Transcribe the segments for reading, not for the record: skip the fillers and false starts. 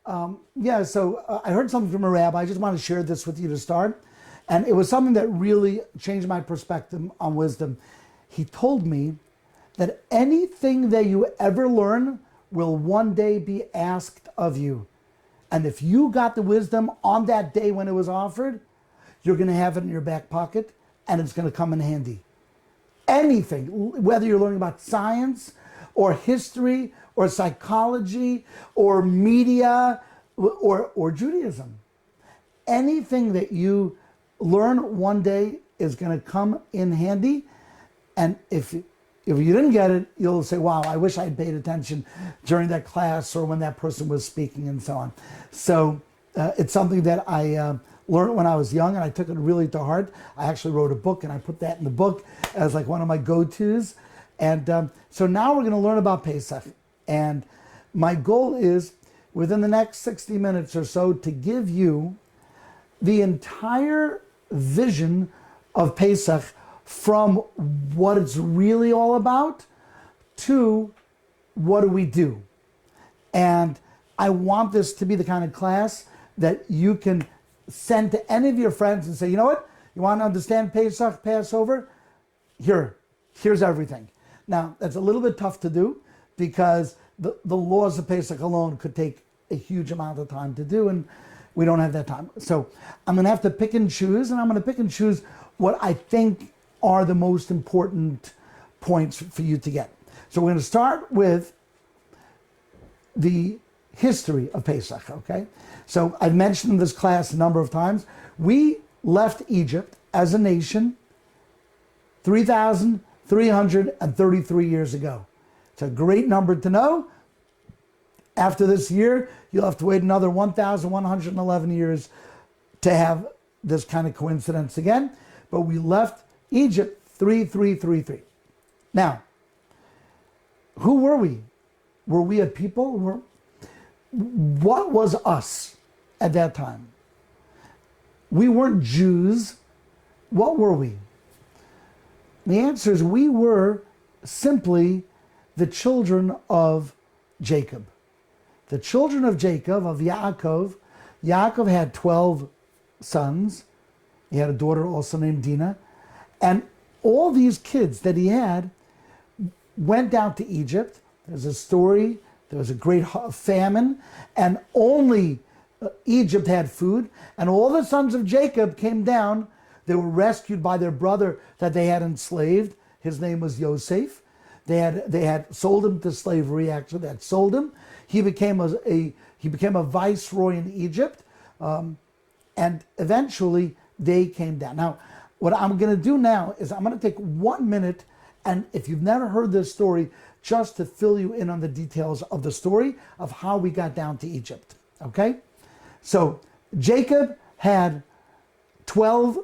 I heard something from a rabbi. I just want to share this with you to start. And it was something that really changed my perspective on wisdom. He told me that anything that you ever learn will one day be asked of you. And if you got the wisdom on that day when it was offered, you're going to have it in your back pocket and it's going to come in handy. Anything, whether you're learning about science or history or psychology or media or Judaism, anything that you learn one day is going to come in handy. And if you didn't get it, you'll say, wow, I wish I had paid attention during that class or when that person was speaking and so on. So it's something that I learned when I was young and I took it really to heart. I actually wrote a book and I put that in the book as like one of my go-tos. And so now we're going to learn about Pesach. And my goal is within the next 60 minutes or so to give you the entire vision of Pesach from what it's really all about to what do we do. And I want this to be the kind of class that you can send to any of your friends and say, you know what, you want to understand Pesach, Passover? Here's everything. Now, that's a little bit tough to do because the laws of Pesach alone could take a huge amount of time to do, and we don't have that time. So I'm going to have to pick and choose, and I'm going to pick and choose what I think are the most important points for you to get. So we're going to start with the history of Pesach, okay? So I've mentioned in this class a number of times. We left Egypt as a nation 3,333 years ago. It's a great number to know. After this year, you'll have to wait another 1,111 years to have this kind of coincidence again. But we left Egypt 3,333. Now, who were we? Were we a people? What was us at that time? We weren't Jews. What were we? The answer is we were simply the children of Jacob. The children of Jacob, of Yaakov. Yaakov had 12 sons. He had a daughter also named Dinah. And all these kids that he had went down to Egypt. There's a story. There was a great famine. And only Egypt had food. And all the sons of Jacob came down. They were rescued by their brother that they had enslaved. His name was Yosef. They had sold him to slavery, actually. They had sold him. He became a viceroy in Egypt. And eventually they came down. Now, what I'm going to do now is I'm going to take 1 minute, and if you've never heard this story, just to fill you in on the details of the story of how we got down to Egypt. Okay? So Jacob had 12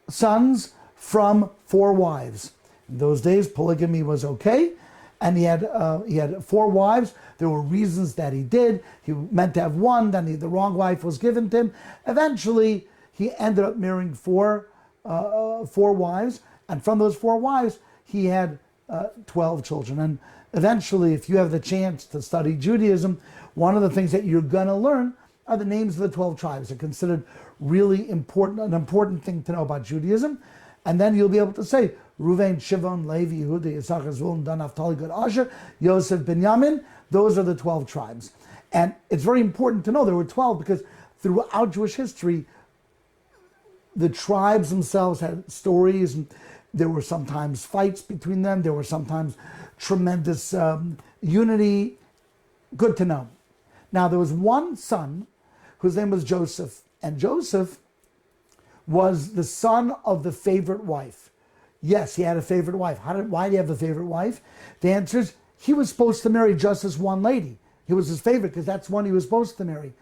sons from 4 wives. In those days, polygamy was okay, and he had 4 wives. There were reasons that he did. He meant to have one, then the wrong wife was given to him. Eventually, he ended up marrying 4 wives, and from those 4 wives, he had 12 children. And eventually, if you have the chance to study Judaism, one of the things that you're going to learn are the names of the 12 tribes. They're considered really important, an important thing to know about Judaism. And then you'll be able to say, Reuven, Shimon, Levi, Yehuda, Yisachar, Zvulun, Dan, Naphtali, Gad, Asher, Yosef, Binyamin. Those are the 12 tribes. And it's very important to know there were 12 because throughout Jewish history, the tribes themselves had stories, and there were sometimes fights between them. There were sometimes tremendous unity. Good to know. Now, there was one son whose name was Joseph, and Joseph was the son of the favorite wife. Yes, he had a favorite wife. Why did he have a favorite wife? The answer is he was supposed to marry just this one lady. He was his favorite because that's one he was supposed to marry.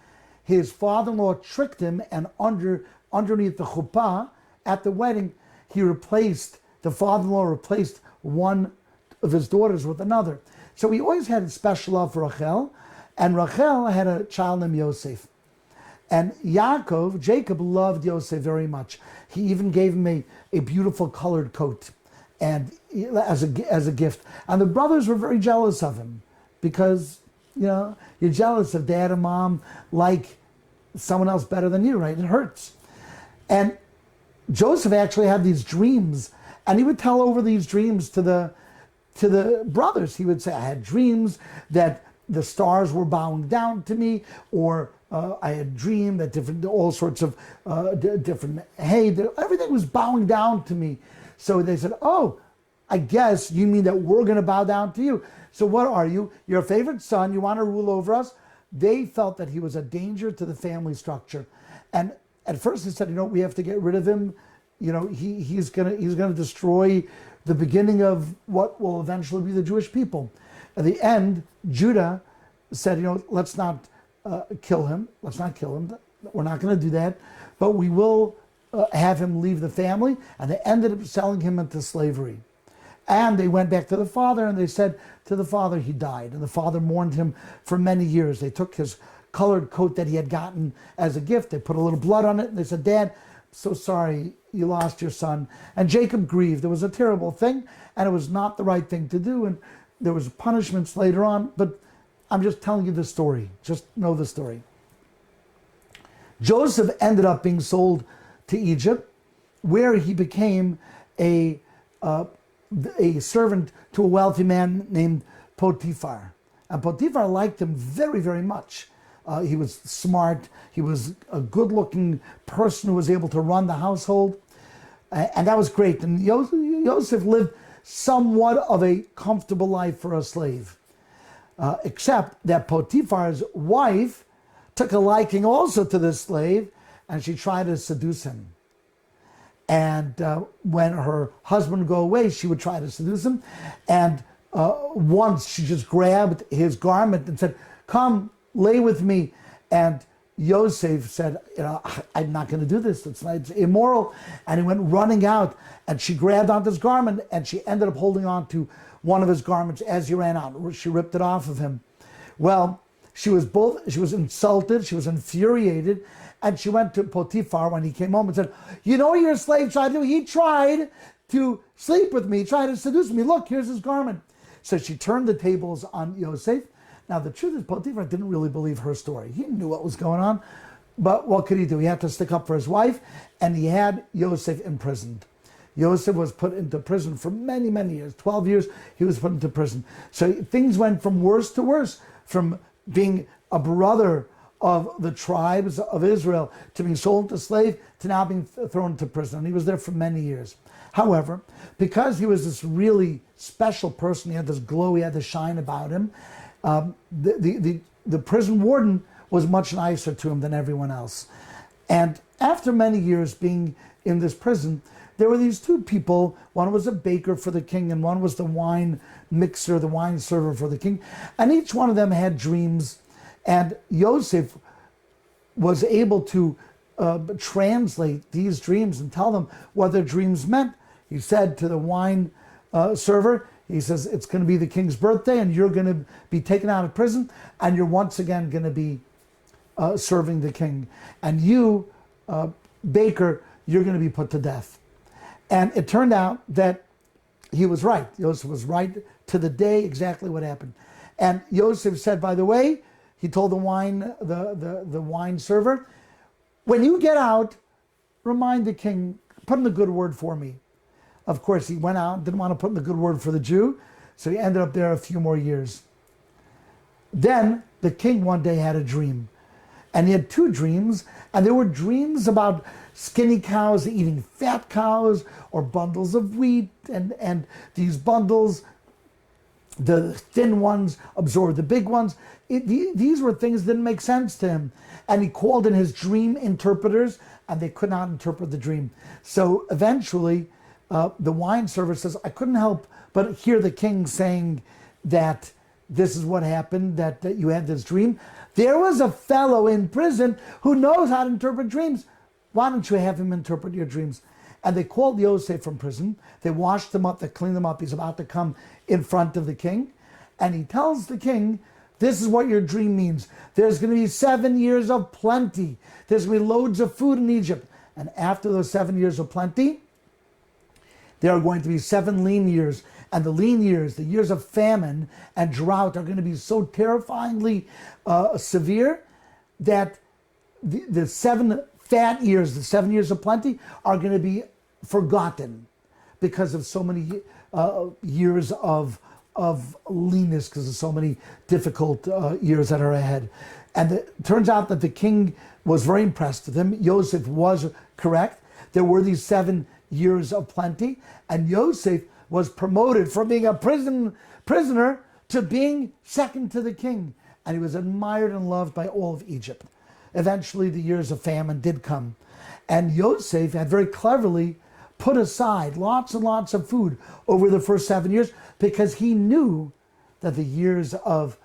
His father-in-law tricked him, and underneath the chuppah at the wedding, the father-in-law replaced one of his daughters with another. So he always had a special love for Rachel, and Rachel had a child named Yosef. And Jacob loved Yosef very much. He even gave him a beautiful colored coat and as a gift. And the brothers were very jealous of him because, you're jealous of dad and mom like someone else better than you, right? It hurts. And Joseph actually had these dreams, and he would tell over these dreams to the brothers. He would say, I had dreams that the stars were bowing down to me, or I had dreamed that all sorts of different everything was bowing down to me. So they said, oh, I guess you mean that we're going to bow down to you. So what are you? You're a favorite son. You want to rule over us? They felt that he was a danger to the family structure. And at first they said, we have to get rid of him. He's gonna destroy the beginning of what will eventually be the Jewish people. At the end, Judah said, let's not kill him. Let's not kill him. We're not going to do that. But we will have him leave the family. And they ended up selling him into slavery. And they went back to the father, and they said to the father, he died. And the father mourned him for many years. They took his colored coat that he had gotten as a gift. They put a little blood on it. And they said, Dad, I'm so sorry you lost your son. And Jacob grieved. It was a terrible thing, and it was not the right thing to do. And there was punishments later on. But I'm just telling you the story. Just know the story. Joseph ended up being sold to Egypt, where he became a servant to a wealthy man named Potiphar. And Potiphar liked him very, very much. He was smart. He was a good-looking person who was able to run the household. And that was great. And Joseph lived somewhat of a comfortable life for a slave. Except that Potiphar's wife took a liking also to this slave, and she tried to seduce him. And when her husband would go away, she would try to seduce him. And once she just grabbed his garment and said, come, lay with me. And Yosef said, I'm not going to do this. It's immoral. And he went running out, and she grabbed onto his garment, and she ended up holding on to one of his garments as he ran out. She ripped it off of him. Well, she was insulted, she was infuriated, and she went to Potiphar when he came home and said, you know what your slave tried to do? He tried to sleep with me, he tried to seduce me. Look, here's his garment. So she turned the tables on Yosef. Now, the truth is, Potiphar didn't really believe her story. He knew what was going on, but what could he do? He had to stick up for his wife, and he had Yosef imprisoned. Yosef was put into prison for many, many years. 12 years, he was put into prison. So things went from worse to worse, from being a brother of the tribes of Israel to being sold into slave to now being thrown into prison. And he was there for many years. However, because he was this really special person, he had this glow, he had this shine about him, the prison warden was much nicer to him than everyone else. And after many years being in this prison, there were these two people. One was a baker for the king, and one was the wine mixer, the wine server for the king. And each one of them had dreams. And Yosef was able to translate these dreams and tell them what their dreams meant. He said to the wine server, he says, it's going to be the king's birthday, and you're going to be taken out of prison, and you're once again going to be serving the king. And you, baker, you're going to be put to death. And it turned out that he was right. Yosef was right to the day exactly what happened. And Yosef said, by the way, he told the wine server, when you get out, remind the king, put in the good word for me. Of course, he went out, didn't want to put in the good word for the Jew, so he ended up there a few more years. Then the king one day had a dream. And he had two dreams, and there were dreams about skinny cows eating fat cows, or bundles of wheat, and these bundles, the thin ones absorbed the big ones. These were things that didn't make sense to him. And he called in his dream interpreters, and they could not interpret the dream. So eventually, the wine server says, I couldn't help but hear the king saying that this is what happened, that you had this dream. There was a fellow in prison who knows how to interpret dreams. Why don't you have him interpret your dreams? And they called Yosef from prison. They washed him up, they cleaned him up. He's about to come in front of the king. And he tells the king, this is what your dream means. There's going to be 7 years of plenty. There's going to be loads of food in Egypt. And after those 7 years of plenty, there are going to be 7 lean years. And the lean years, the years of famine and drought, are going to be so terrifyingly severe that the 7 fat years, the 7 years of plenty, are going to be forgotten because of so many years of leanness, because of so many difficult years that are ahead. And it turns out that the king was very impressed with him. Yosef was correct. There were these 7 years of plenty, and Yosef was promoted from being a prisoner to being second to the king. And he was admired and loved by all of Egypt. Eventually, the years of famine did come. And Yosef had very cleverly put aside lots and lots of food over the first 7 years, because he knew that the years of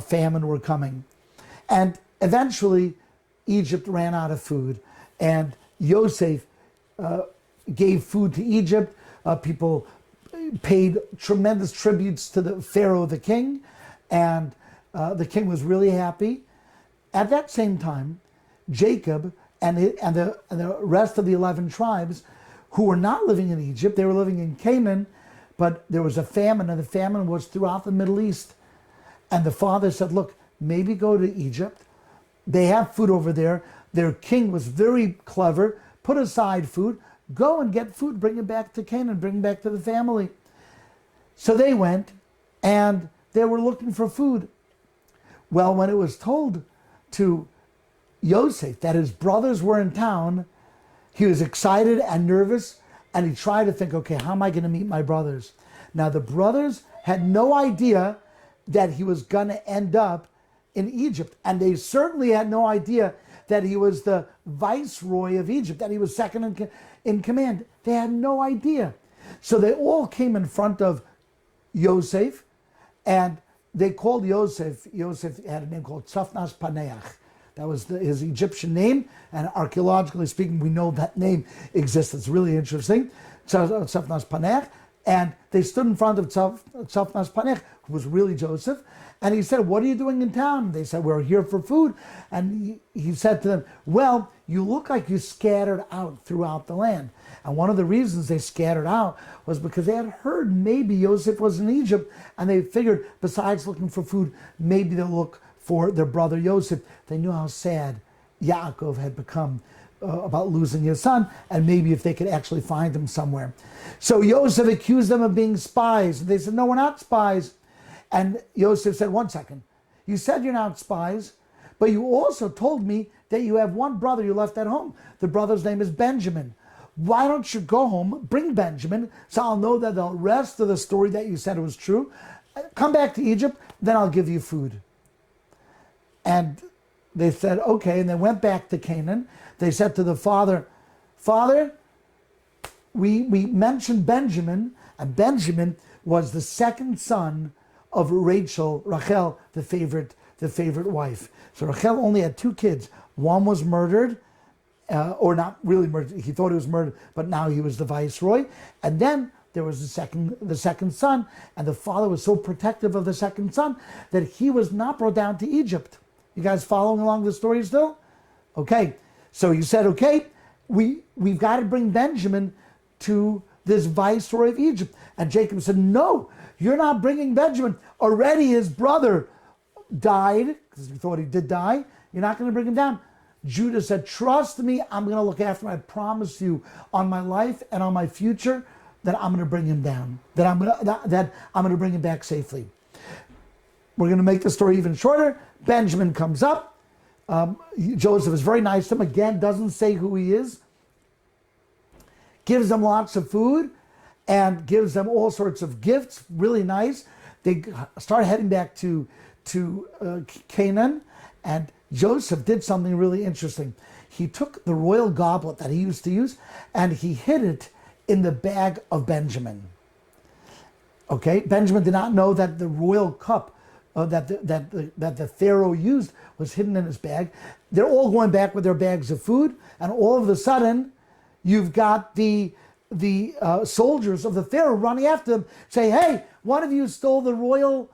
famine were coming. And eventually, Egypt ran out of food, and Yosef gave food to Egypt. People paid tremendous tributes to the Pharaoh, the king, and the king was really happy. At that same time, Jacob and the rest of the 11 tribes who were not living in Egypt, they were living in Canaan, but there was a famine, and the famine was throughout the Middle East. And the father said, look, maybe go to Egypt. They have food over there. Their king was very clever, put aside food, go and get food, bring it back to Canaan, bring it back to the family. So they went, and they were looking for food. Well, when it was told to Yosef that his brothers were in town, he was excited and nervous, and he tried to think, okay, how am I going to meet my brothers? Now, the brothers had no idea that he was going to end up in Egypt, and they certainly had no idea that he was the viceroy of Egypt, that he was second in command. They had no idea. So they all came in front of Yosef, and they called Yosef had a name called Tzafnas Paneach. That was his Egyptian name, and archaeologically speaking, we know that name exists. It's really interesting. Tzafnas Paneach. And they stood in front of Tzafnas Paneach, who was really Joseph, and he said, what are you doing in town? They said, we're here for food. And he said to them, well, you look like you scattered out throughout the land. And one of the reasons they scattered out was because they had heard maybe Joseph was in Egypt, and they figured, besides looking for food, maybe they'll look for their brother Joseph. They knew how sad Yaakov had become about losing his son, and maybe if they could actually find him somewhere. So Joseph accused them of being spies. And they said, no, we're not spies. And Joseph said, one second. You said you're not spies, but you also told me that you have one brother you left at home. The brother's name is Benjamin. Why don't you go home, bring Benjamin, so I'll know that the rest of the story that you said was true. Come back to Egypt, then I'll give you food. And they said, okay, and they went back to Canaan. They said to the father, Father, we mentioned Benjamin, and Benjamin was the second son of Rachel, the favorite wife. So Rachel only had 2 kids. One was murdered, or not really murdered. He thought he was murdered, but now he was the viceroy. And then there was the second son, and the father was so protective of the second son that he was not brought down to Egypt. You guys following along the story still? Okay. So he said, okay, we've got to bring Benjamin to this viceroy of Egypt. And Jacob said, no, you're not bringing Benjamin. Already his brother died, because we thought he did die. You're not going to bring him down. Judah said, trust me, I'm going to look after him. I promise you on my life and on my future that I'm going to bring him down, that I'm going to bring him back safely. We're going to make the story even shorter. Benjamin comes up. Joseph is very nice to him. Again, doesn't say who he is. Gives them lots of food and gives them all sorts of gifts. Really nice. They start heading back to Canaan, and Joseph did something really interesting. He took the royal goblet that he used to use and he hid it in the bag of Benjamin. Okay, Benjamin did not know that the royal cup that the Pharaoh used was hidden in his bag. They're all going back with their bags of food, and all of a sudden, you've got the soldiers of the Pharaoh running after them, saying, "Hey, one of you stole the royal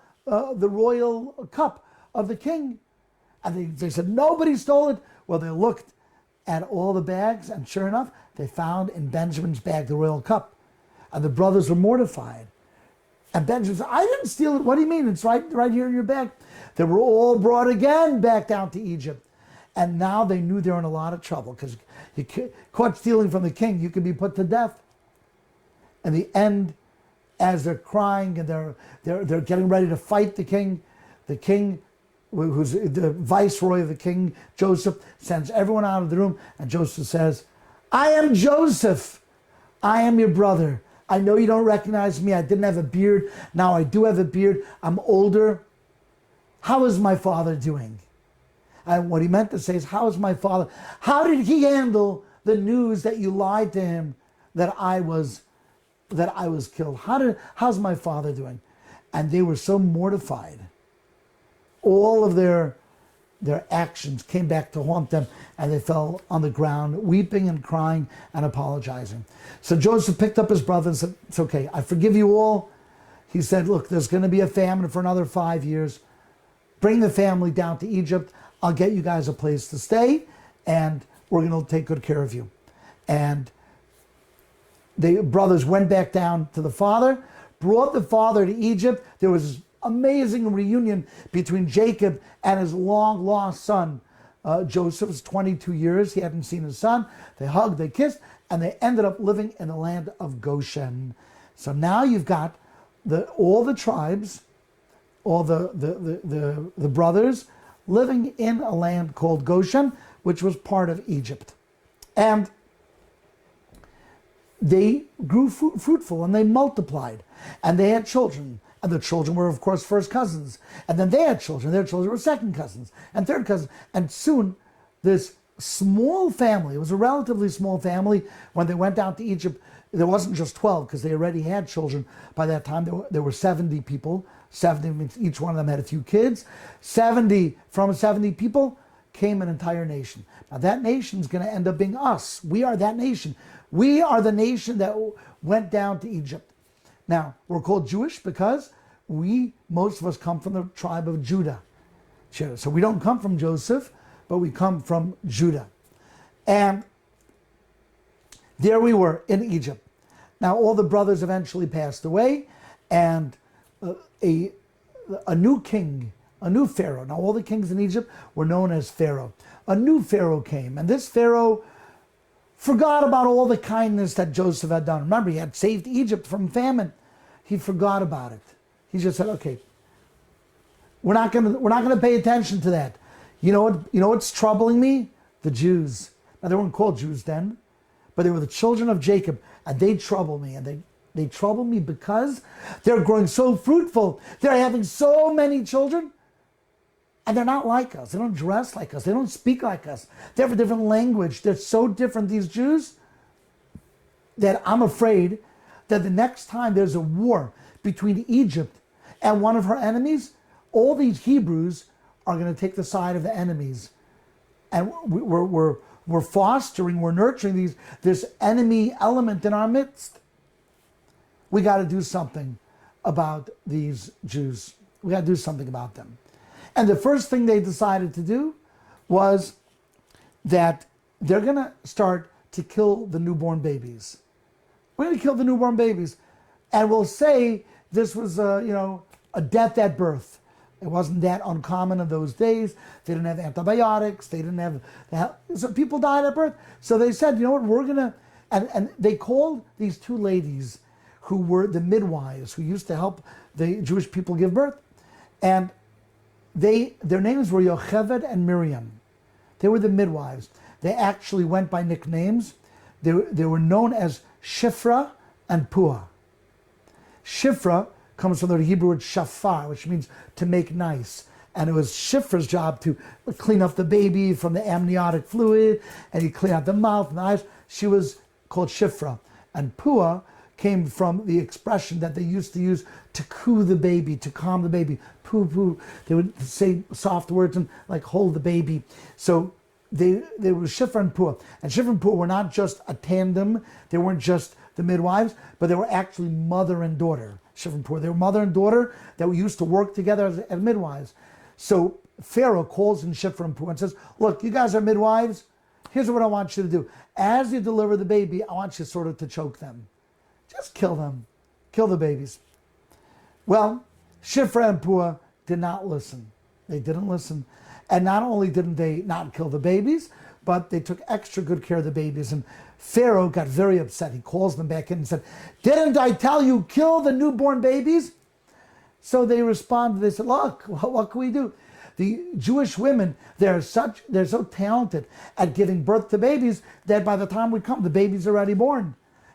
cup of the king." And they said, "Nobody stole it." Well, they looked at all the bags, and sure enough, they found in Benjamin's bag the royal cup. And the brothers were mortified. And Benjamin said, I didn't steal it. What do you mean? It's right here in your bag. They were all brought again back down to Egypt. And now they knew they were in a lot of trouble, because you caught stealing from the king, you could be put to death. In the end, as they're crying and they're getting ready to fight the king, who's the viceroy of the king, Joseph, sends everyone out of the room, and Joseph says, I am Joseph. I am your brother. I know you don't recognize me. I didn't have a beard. Now I do have a beard. I'm older. How is my father doing? And what he meant to say is, how is my father? How did he handle the news that you lied to him that I was killed? How's my father doing? And they were so mortified. All of their actions came back to haunt them, and they fell on the ground, weeping and crying and apologizing. So Joseph picked up his brother and said, it's okay, I forgive you all. He said, look, there's going to be a famine for another 5 years. Bring the family down to Egypt. I'll get you guys a place to stay, and we're going to take good care of you. And the brothers went back down to the father, brought the father to Egypt. There was this amazing reunion between Jacob and his long-lost son. Joseph was 22 years. He hadn't seen his son. They hugged, they kissed, and they ended up living in the land of Goshen. So now you've got all the tribes, all the brothers living in a land called Goshen, which was part of Egypt. And they grew fruitful, and they multiplied, and they had children. And the children were, of course, first cousins. And then they had children. Their children were second cousins and third cousins. And soon, this small family, it was a relatively small family, when they went down to Egypt, there wasn't just 12, because they already had children. By that time, there were 70 people. 70 means each one of them had a few kids. From 70 people came an entire nation. Now, that nation is going to end up being us. We are that nation. We are the nation that went down to Egypt. Now, we're called Jewish because most of us come from the tribe of Judah. So we don't come from Joseph, but we come from Judah. And there we were in Egypt. Now, all the brothers eventually passed away, and a new king, a new Pharaoh. Now, all the kings in Egypt were known as Pharaoh. A new Pharaoh came, and this Pharaoh forgot about all the kindness that Joseph had done. Remember, he had saved Egypt from famine. He forgot about it. He just said, okay, we're not gonna pay attention to that. You know what's troubling me? The Jews. Now, they weren't called Jews then, but they were the children of Jacob, and they trouble me, and they trouble me because they're growing so fruitful. They're having so many children, and they're not like us. They don't dress like us. They don't speak like us. They have a different language. They're so different, these Jews, that I'm afraid that the next time there's a war between Egypt and one of her enemies, all these Hebrews are going to take the side of the enemies. And we're fostering, we're nurturing this enemy element in our midst. We got to do something about these Jews. We got to do something about them. And the first thing they decided to do was that they're going to start to kill the newborn babies. We're going to kill the newborn babies. And we'll say this was a death at birth. It wasn't that uncommon in those days. They didn't have antibiotics. They didn't have, so people died at birth. So they said, you know what, we're going to, and they called these two ladies who were the midwives who used to help the Jewish people give birth. And their names were Yocheved and Miriam. They were the midwives. They actually went by nicknames. They were known as Shifra and Puah. Shifra comes from the Hebrew word shafar, which means to make nice. And it was Shifra's job to clean up the baby from the amniotic fluid, and he'd clean out the mouth and the eyes. She was called Shifra. And Puah came from the expression that they used to use to coo the baby, to calm the baby. Poo, poo. They would say soft words and like hold the baby. So they were Shifra and Puah. And Shifra and Puah were not just a tandem. They weren't just the midwives, but they were actually mother and daughter. Shifra and Puah. They were mother and daughter that we used to work together as midwives. So Pharaoh calls in Shifra and Puah and says, look, you guys are midwives. Here's what I want you to do. As you deliver the baby, I want you sort of to choke them. Just kill them. Kill the babies. Well, Shifra and Puah did not listen. They didn't listen. And not only didn't they not kill the babies, but they took extra good care of the babies. And Pharaoh got very upset. He calls them back in and said, didn't I tell you, kill the newborn babies? So they responded, they said, look, what can we do? The Jewish women, they're so talented at giving birth to babies that by the time we come, the baby's already born.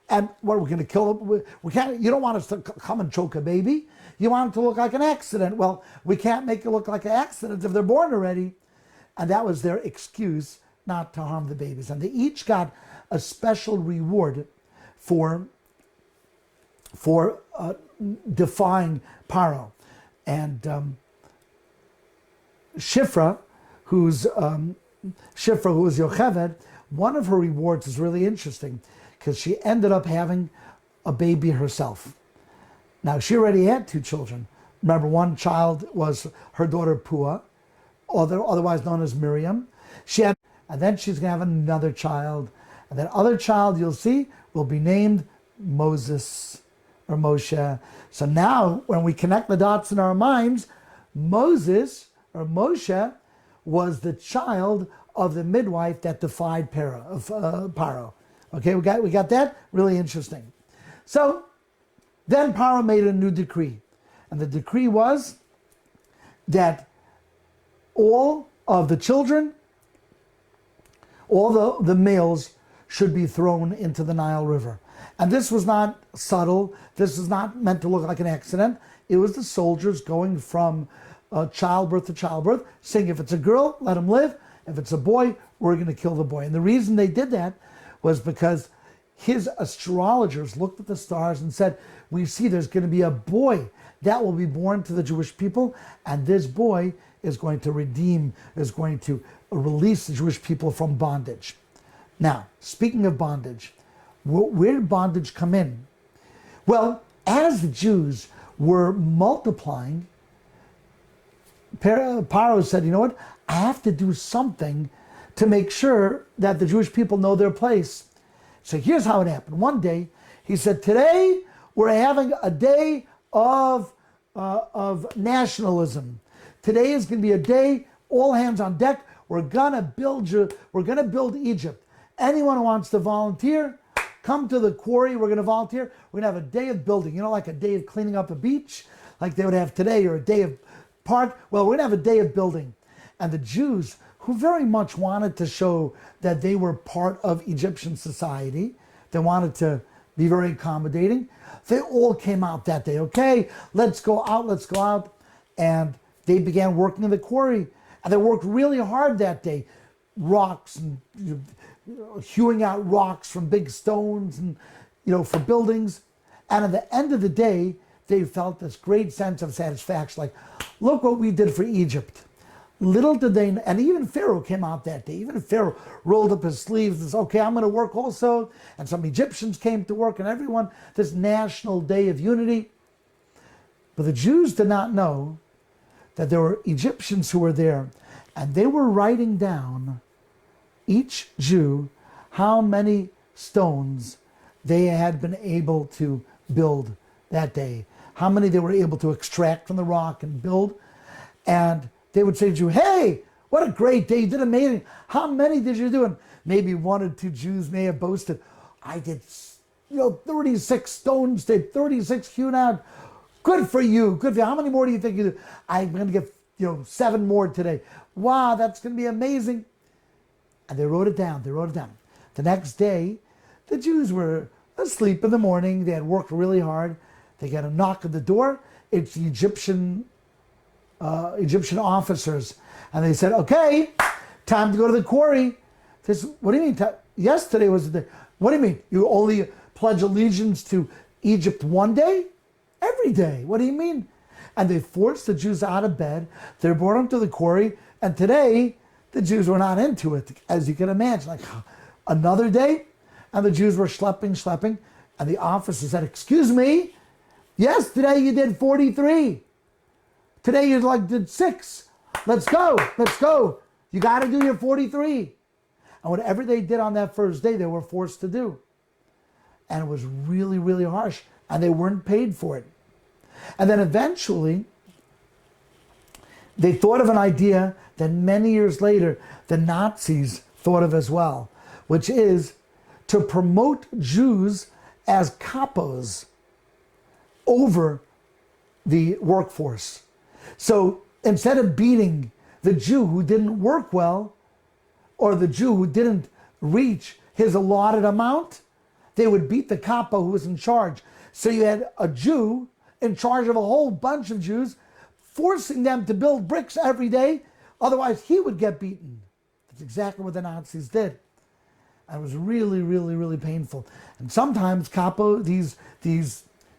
And what, we're going to kill them? We can't. You don't want us to come and choke a baby. You want it to look like an accident. Well, we can't make it look like an accident if they're born already. And that was their excuse not to harm the babies. And they each got a special reward for defying Paro. And Shifra, who's Yocheved, one of her rewards is really interesting because she ended up having a baby herself. Now, she already had 2 children. Remember, one child was her daughter Puah, otherwise known as Miriam. And then she's going to have another child. And that other child, you'll see, will be named Moses or Moshe. So now, when we connect the dots in our minds, Moses or Moshe was the child of the midwife that defied Paro. Okay, we got that? Really interesting. So then Paro made a new decree. And the decree was that all of the children, all the males should be thrown into the Nile River. And this was not subtle. This was not meant to look like an accident. It was the soldiers going from childbirth to childbirth, saying if it's a girl, let him live. If it's a boy, we're going to kill the boy. And the reason they did that was because his astrologers looked at the stars and said, we see there's going to be a boy that will be born to the Jewish people, and this boy is going to release the Jewish people from bondage. Now, speaking of bondage, where did bondage come in? Well, as the Jews were multiplying, Paro said, you know what? I have to do something to make sure that the Jewish people know their place. So here's how it happened. One day, he said, today we're having a day of nationalism. Today is going to be a day, all hands on deck. We're gonna build Egypt. Anyone who wants to volunteer, come to the quarry. We're going to volunteer. We're going to have a day of building. You know, like a day of cleaning up a beach, like they would have today, or a day of park. Well, we're going to have a day of building. And the Jews, who very much wanted to show that they were part of Egyptian society, they wanted to be very accommodating, they all came out that day. Okay, let's go out. And they began working in the quarry. And they worked really hard that day. Rocks and hewing out rocks from big stones and, for buildings. And at the end of the day, they felt this great sense of satisfaction. Like, look what we did for Egypt. Little did they, and even Pharaoh came out that day. Even Pharaoh rolled up his sleeves and said, okay, I'm going to work also. And some Egyptians came to work, and everyone, this national day of unity. But the Jews did not know that there were Egyptians who were there, and they were writing down, each Jew, how many stones they had been able to build that day, how many they were able to extract from the rock and build. And they would say to you, hey, what a great day, you did amazing. How many did you do? And maybe 1 or 2 Jews may have boasted, I did 36 stones, did 36 hewn out. Good for you, good for you. How many more do you think you do? I'm going to get 7 more today. Wow, that's going to be amazing. And they wrote it down. The next day, the Jews were asleep in the morning. They had worked really hard. They got a knock at the door. It's the Egyptian officers. And they said, okay, time to go to the quarry. What do you mean? Yesterday was the day. What do you mean? You only pledge allegiance to Egypt one day? Every day. What do you mean? And they forced the Jews out of bed. They brought them to the quarry. And today, the Jews were not into it, as you can imagine. Like, another day? And the Jews were schlepping. And the officer said, excuse me, yesterday you did 43. Today you did 6. Let's go. You got to do your 43. And whatever they did on that first day, they were forced to do. And it was really, really harsh. And they weren't paid for it. And then eventually, they thought of an idea that many years later, the Nazis thought of as well, which is to promote Jews as capos over the workforce. So instead of beating the Jew who didn't work well, or the Jew who didn't reach his allotted amount, they would beat the capo who was in charge. So you had a Jew in charge of a whole bunch of Jews, forcing them to build bricks every day, otherwise he would get beaten. That's exactly what the Nazis did. And it was really, really, really painful. And sometimes capo, these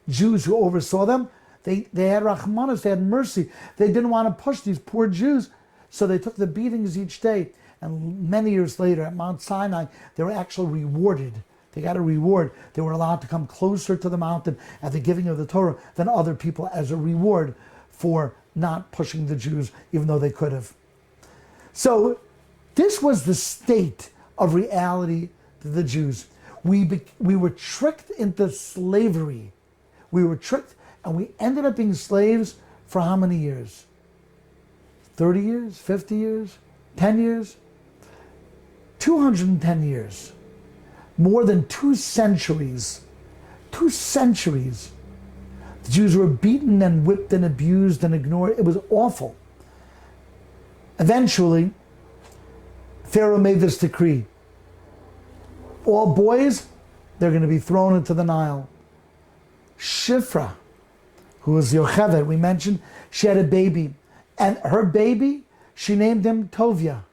Jews who oversaw them, they had rachmanis, they had mercy. They didn't want to push these poor Jews, so they took the beatings each day. And many years later at Mount Sinai, they were actually rewarded. They got a reward. They were allowed to come closer to the mountain at the giving of the Torah than other people as a reward for not pushing the Jews, even though they could have. So this was the state of reality to the Jews. We were tricked into slavery. We were tricked, and we ended up being slaves for how many years? 30 years? 50 years? 10 years? 210 years. More than 2 centuries. 2 centuries. The Jews were beaten and whipped and abused and ignored. It was awful. Eventually, Pharaoh made this decree. All boys, they're going to be thrown into the Nile. Shifra, who was Yocheved, we mentioned, she had a baby. And her baby, she named him Tovia.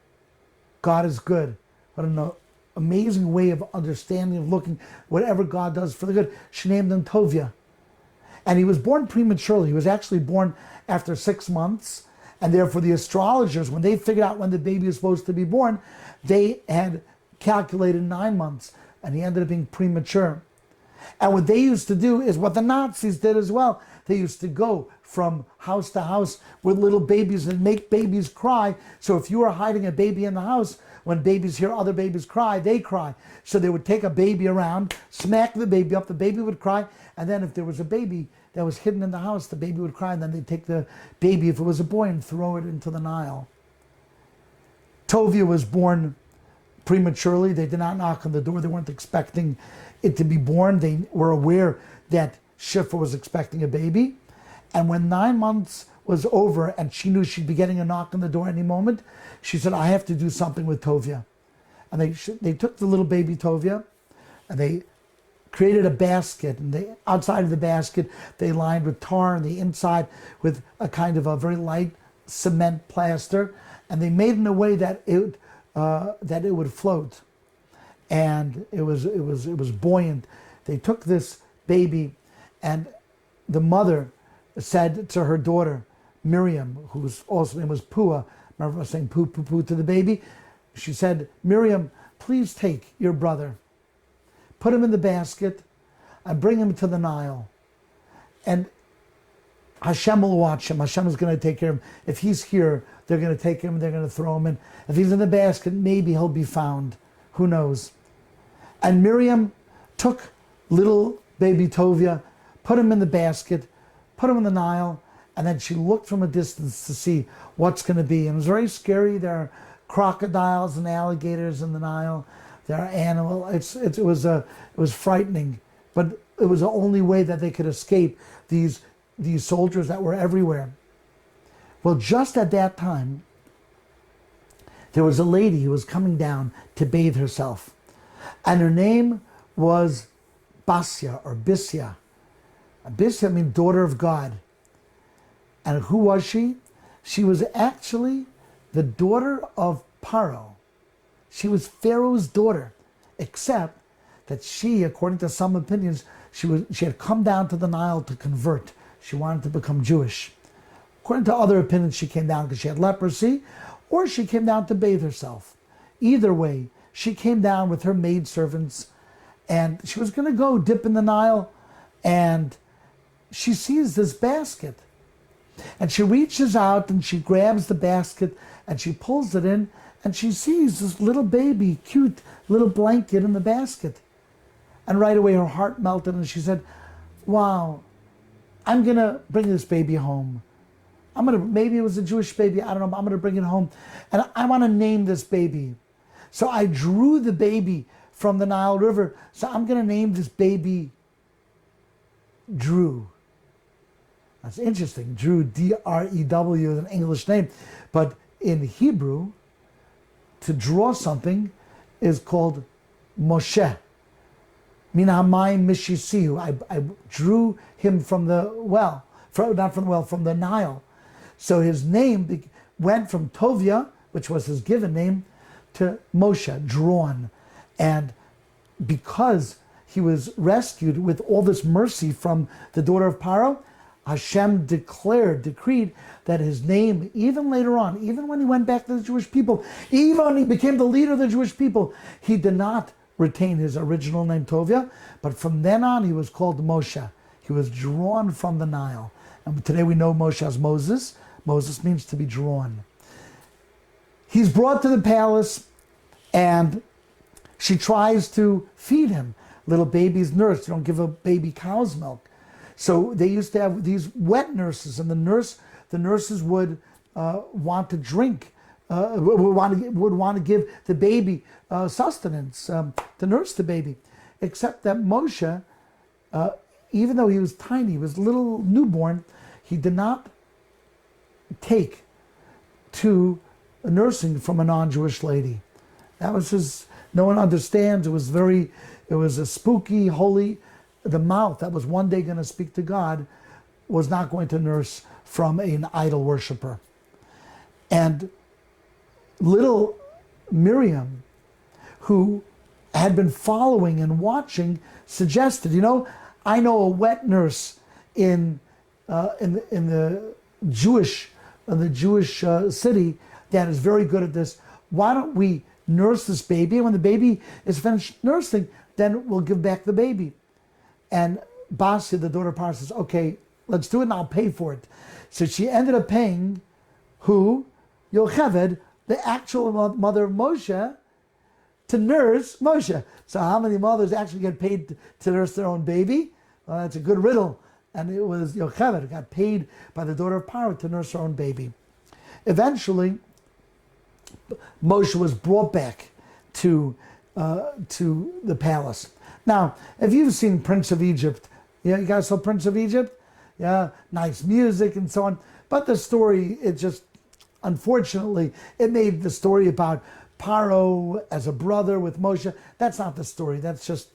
God is good. What an amazing way of understanding, of looking, whatever God does for the good. She named him Tovia. And he was born prematurely. He was actually born after 6 months. And therefore the astrologers, when they figured out when the baby was supposed to be born, they had calculated 9 months. And he ended up being premature. And what they used to do is what the Nazis did as well. They used to go from house to house with little babies and make babies cry. So if you were hiding a baby in the house, when babies hear other babies cry, they cry. So they would take a baby around, smack the baby up, the baby would cry, and then if there was a baby that was hidden in the house, the baby would cry, and then they'd take the baby, if it was a boy, and throw it into the Nile. Tovia was born prematurely. They did not knock on the door. They weren't expecting it to be born. They were aware that Shifra was expecting a baby. And when 9 months was over and she knew she'd be getting a knock on the door any moment, she said, I have to do something with Tovia. And they took the little baby Tovia and they created a basket. And outside of the basket, they lined with tar, and the inside with a kind of a very light cement plaster. And they made it in a way that it would float. And it was buoyant. They took this baby, and the mother said to her daughter, Miriam, whose also name was Pua, remember I was saying poo, poo, poo to the baby? She said, Miriam, please take your brother, put him in the basket, and bring him to the Nile. And Hashem will watch him. Hashem is going to take care of him. If he's here, they're going to take him, they're going to throw him in. If he's in the basket, maybe he'll be found. Who knows? And Miriam took little baby Tovia, put him in the basket, put him in the Nile, and then she looked from a distance to see what's going to be. And it was very scary. There are crocodiles and alligators in the Nile. There are animals. It was frightening, but it was the only way that they could escape these soldiers that were everywhere. Well, just at that time, there was a lady who was coming down to bathe herself, and her name was Basya or Bisya. Bisya means daughter of God. And who was she? She was actually the daughter of Paro. She was Pharaoh's daughter, except that she, according to some opinions, she had come down to the Nile to convert. She wanted to become Jewish. According to other opinions, she came down because she had leprosy, or she came down to bathe herself. Either way, she came down with her maidservants, and she was going to go dip in the Nile, and she sees this basket. And she reaches out and she grabs the basket and she pulls it in, and she sees this little baby, cute little blanket in the basket. And right away her heart melted and she said, wow, I'm going to bring this baby home. Maybe it was a Jewish baby, I don't know, but I'm going to bring it home. And I want to name this baby. So I drew the baby from the Nile River. So I'm going to name this baby Drew. That's interesting. Drew, D-R-E-W, is an English name. But in Hebrew, to draw something is called Moshe. Mina hamayim mishisihu. I drew him from the well, not from the well, from the Nile. So his name went from Tovia, which was his given name, to Moshe, drawn. And because he was rescued with all this mercy from the daughter of Pharaoh, Hashem decreed that his name, even later on, even when he went back to the Jewish people, even when he became the leader of the Jewish people, he did not retain his original name Tovia, but from then on he was called Moshe. He was drawn from the Nile. And today we know Moshe as Moses. Moses means to be drawn. He's brought to the palace and she tries to feed him. Little baby's nursed. You don't give a baby cow's milk. So they used to have these wet nurses, and the nurses would want to drink, would want to give the baby sustenance to nurse the baby. Except that Moshe, even though he was tiny, he was a little newborn, he did not take to nursing from a non-Jewish lady. That was his. No one understands. It was a spooky, holy. The mouth that was one day going to speak to God was not going to nurse from an idol worshiper. And little Miriam, who had been following and watching, suggested, I know a wet nurse in the Jewish city that is very good at this. Why don't we nurse this baby? And when the baby is finished nursing, then we'll give back the baby. And Basia, the daughter of Pharaoh, says, okay, let's do it and I'll pay for it. So she ended up paying who? Yocheved, the actual mother of Moshe, to nurse Moshe. So how many mothers actually get paid to nurse their own baby? Well, that's a good riddle. And it was Yocheved, got paid by the daughter of Pharaoh to nurse her own baby. Eventually, Moshe was brought back to the palace. Now, if you've seen Prince of Egypt, you guys saw Prince of Egypt? Yeah, nice music and so on. But the story, unfortunately, it made the story about Paro as a brother with Moshe. That's not the story. That's just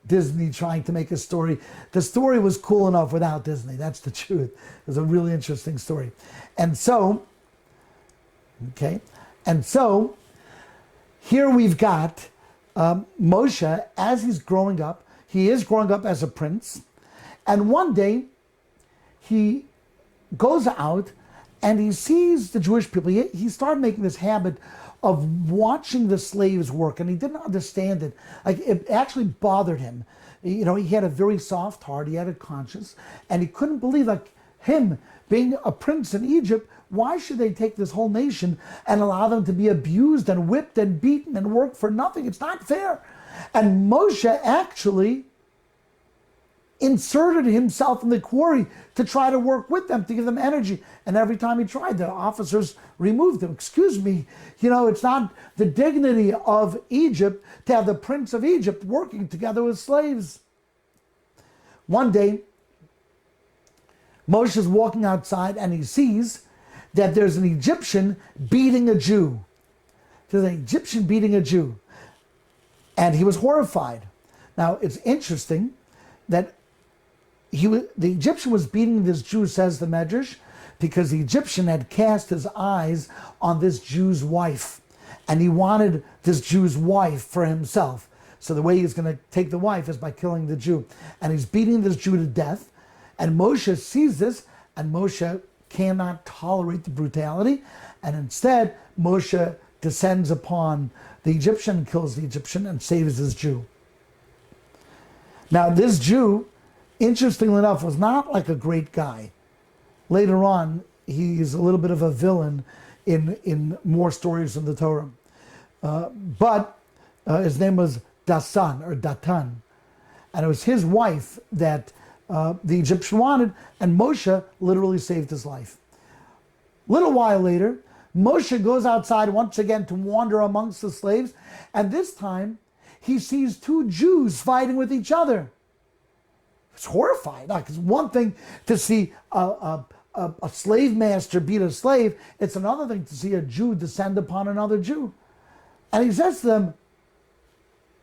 Disney trying to make a story. The story was cool enough without Disney. That's the truth. It was a really interesting story. And so, here we've got Moshe, as he's growing up, he is growing up as a prince, and one day he goes out and he sees the Jewish people. He started making this habit of watching the slaves work, and he didn't understand it. Like, it actually bothered him. He had a very soft heart, he had a conscience, and he couldn't believe, like, him being a prince in Egypt, why should they take this whole nation and allow them to be abused and whipped and beaten and work for nothing? It's not fair. And Moshe actually inserted himself in the quarry to try to work with them, to give them energy. And every time he tried, the officers removed him. Excuse me, it's not the dignity of Egypt to have the prince of Egypt working together with slaves. One day, Moshe is walking outside and he sees that there's an Egyptian beating a Jew. There's an Egyptian beating a Jew. And he was horrified. Now, it's interesting that the Egyptian was beating this Jew, says the Medrash, because the Egyptian had cast his eyes on this Jew's wife. And he wanted this Jew's wife for himself. So the way he's going to take the wife is by killing the Jew. And he's beating this Jew to death. And Moshe sees this, and Moshe cannot tolerate the brutality, and instead Moshe descends upon the Egyptian, kills the Egyptian, and saves this Jew. Now, this Jew, interestingly enough, was not like a great guy. Later on, he's a little bit of a villain in more stories in the Torah. But his name was Dasan, or Datan. And it was his wife that the Egyptian wanted, and Moshe literally saved his life. Little while later, Moshe goes outside once again to wander amongst the slaves, and this time he sees two Jews fighting with each other. It's horrifying. Like, it's one thing to see a slave master beat a slave. It's another thing to see a Jew descend upon another Jew. And he says to them,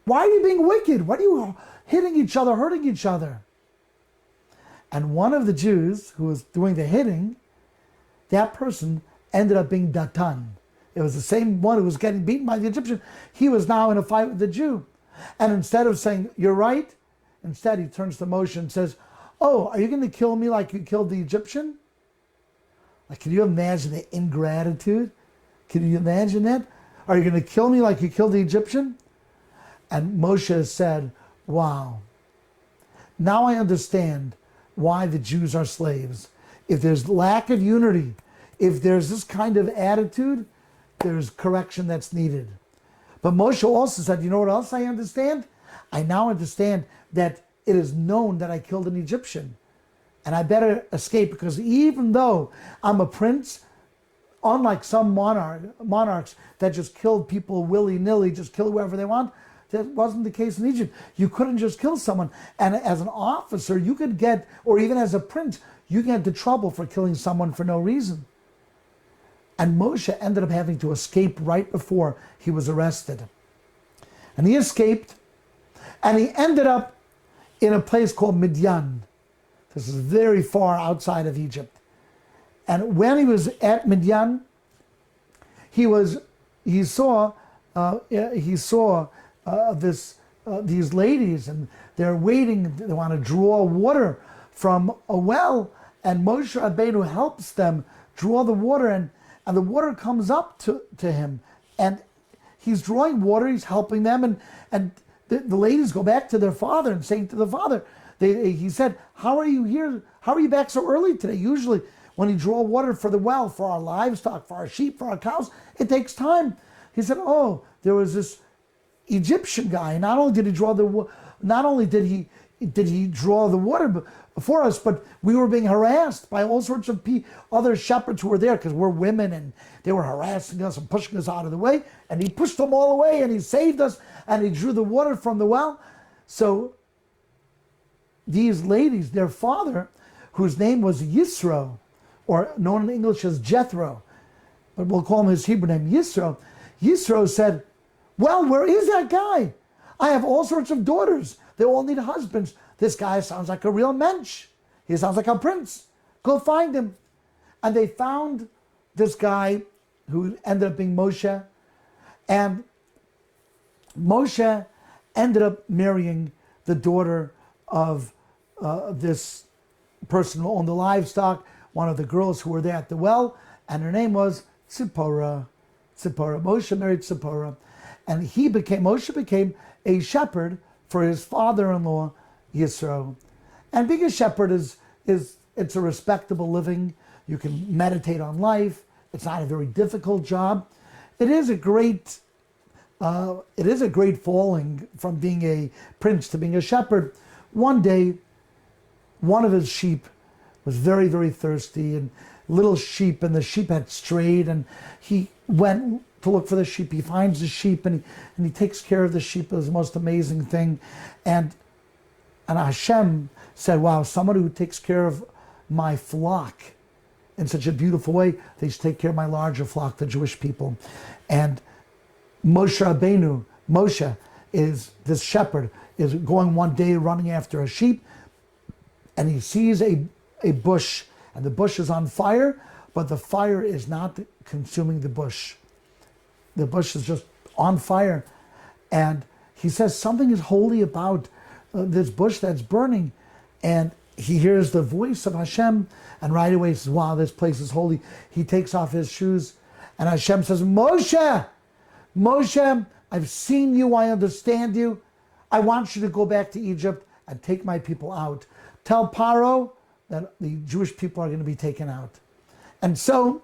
why are you being wicked? Why are you hitting each other, hurting each other? And one of the Jews who was doing the hitting, that person ended up being Datan. It was the same one who was getting beaten by the Egyptian. He was now in a fight with the Jew. And instead of saying, you're right, instead he turns to Moshe and says, oh, are you going to kill me like you killed the Egyptian? Like, can you imagine the ingratitude? Can you imagine that? Are you going to kill me like you killed the Egyptian? And Moshe said, wow, now I understand why the Jews are slaves. If there's lack of unity, if there's this kind of attitude, there's correction that's needed. But Moshe also said, you know what else I understand? I now understand that it is known that I killed an Egyptian. And I better escape, because even though I'm a prince, unlike some monarchs that just killed people willy-nilly, just kill whoever they want, that wasn't the case in Egypt. You couldn't just kill someone. And as an officer, you could get, or even as a prince, you get into trouble for killing someone for no reason. And Moshe ended up having to escape right before he was arrested. And he escaped, and he ended up in a place called Midyan. This is very far outside of Egypt. And when he was at Midyan, he saw these ladies, and they're waiting. They want to draw water from a well, and Moshe Rabbeinu helps them draw the water, and the water comes up to him, and he's drawing water. He's helping them, and the ladies go back to their father and saying to the father, he said, how are you here? How are you back so early today? Usually when you draw water for the well, for our livestock, for our sheep, for our cows, it takes time. He said, oh, there was this Egyptian guy. Not only did he draw the water for us, but we were being harassed by all sorts of other shepherds who were there, because we're women, and they were harassing us and pushing us out of the way. And he pushed them all away, and he saved us, and he drew the water from the well. So these ladies, their father, whose name was Yisro, or known in English as Jethro, but we'll call him his Hebrew name, Yisro. Yisro said, well, where is that guy? I have all sorts of daughters. They all need husbands. This guy sounds like a real mensch. He sounds like a prince. Go find him. And they found this guy who ended up being Moshe. And Moshe ended up marrying the daughter of this person who owned the livestock, one of the girls who were there at the well, and her name was Tzipporah. Moshe married Tzipporah. And Moshe became a shepherd for his father-in-law, Yisro. And being a shepherd it's a respectable living. You can meditate on life. It's not a very difficult job. It is a great falling from being a prince to being a shepherd. One day, one of his sheep was very, very thirsty, and little sheep, and the sheep had strayed, and he went to look for the sheep. He finds the sheep, and he takes care of the sheep. It was the most amazing thing. And Hashem said, wow, somebody who takes care of my flock in such a beautiful way, they should take care of my larger flock, the Jewish people. And Moshe Rabbeinu, Moshe, is this shepherd, is going one day running after a sheep, and he sees a bush, and the bush is on fire, but the fire is not consuming the bush. The bush is just on fire. And he says something is holy about this bush that's burning. And he hears the voice of Hashem, and right away he says, wow, this place is holy. He takes off his shoes, and Hashem says, Moshe, I've seen you, I understand you. I want you to go back to Egypt and take my people out. Tell Paro that the Jewish people are going to be taken out. And so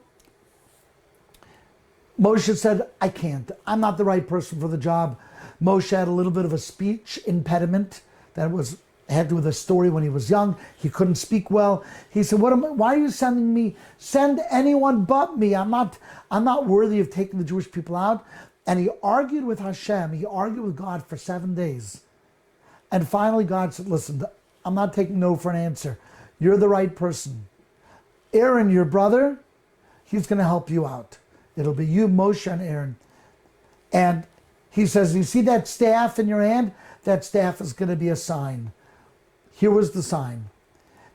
Moshe said, I can't. I'm not the right person for the job. Moshe had a little bit of a speech impediment that had to do with a story when he was young. He couldn't speak well. He said, why are you sending me? Send anyone but me. I'm not worthy of taking the Jewish people out. And he argued with Hashem. He argued with God for 7 days. And finally God said, listen, I'm not taking no for an answer. You're the right person. Aaron, your brother, he's going to help you out. It'll be you, Moshe, and Aaron. And he says, you see that staff in your hand? That staff is going to be a sign. Here was the sign.